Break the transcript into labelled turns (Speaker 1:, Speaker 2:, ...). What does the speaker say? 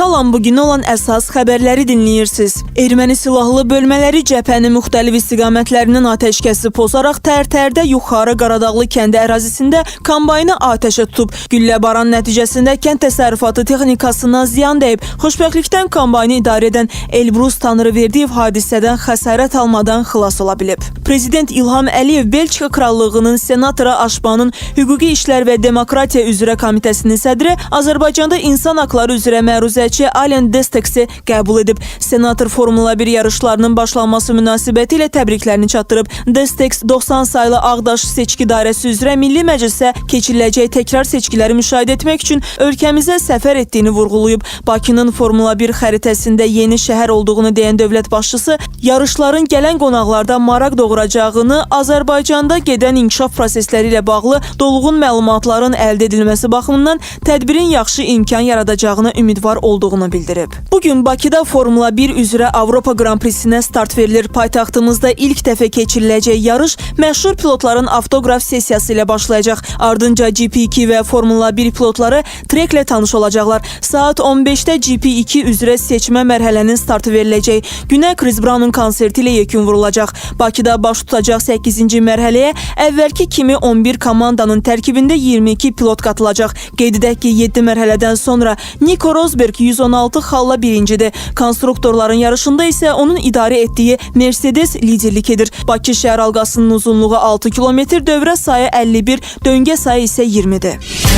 Speaker 1: Salam, bugün olan əsas xəbərləri dinləyirsiniz. Erməni silahlı bölmələri cəbhənin müxtəlif istiqamətlərinin atəşkəsi pozaraq Tərtərdə yuxarı Qaradağlı kəndi ərazisində kombayını atəşə tutub. Gülləbaran nəticəsində kənd təsərrüfatı texnikasına ziyan dəyib. Xoşbəxtlikdən kombayını idarə edən Elbrus Tanrıverdiyev hadisədən xəsarət almadan xilas ola bilib. Prezident İlham Əliyev Belçika Krallığının senatora Aşbanın Hüquqi İşlər və Demokratiya üzrə komitəsinin sədri Azərbaycanda insan haqları üzrə məruzəçi Alen Desteksi qəbul edib. Senator Formula 1 yarışlarının başlanması münasibəti ilə təbriklərini çatdırıb. Desteks 90 saylı Ağdaş seçki dairəsi üzrə Milli Məclisə keçiriləcək təkrar seçkiləri müşahidə etmək üçün ölkəmizə səfər etdiyini vurğulayıb. Bakının Formula 1 xəritəsində yeni şəhər olduğunu deyən dövlət başçısı, yarışların gələn qonaqlarda maraq doğuracağını, Azərbaycanda gedən inkişaf prosesləri ilə bağlı dolğun məlumatların əldə edilməsi baxımından tədbirin yaxşı imkan yaradacağına ümidvar olduğunu bildirib. Bugün Bakıda Formula 1 üzrə Avropa Grand Prix-sinə start verilir. Paytaxtımızda ilk dəfə keçiriləcək yarış məşhur pilotların avtoqraf sessiyası ilə başlayacaq. Ardınca GP2 və Formula 1 pilotları treklə tanış olacaqlar. Saat 15-də GP2 üzrə seçmə mərhələnin startı veriləcək. Günə Chris Brown'un konserti ilə yekun vurulacaq. Bakıda baş tutacaq 8-ci mərhələyə əvvəlki kimi 11 komandanın tərkibində 22 pilot qatılacaq. Qeyd edək ki, 7 mərhələdən sonra Nico Rosberg 116 xalla birincidir. Konstruktorların yarışında isə onun idarə etdiyi Mercedes liderlik edir. Bakı şəhər halqasının uzunluğu 6 km, dövrə sayı 51, döngə sayı isə 20-dir.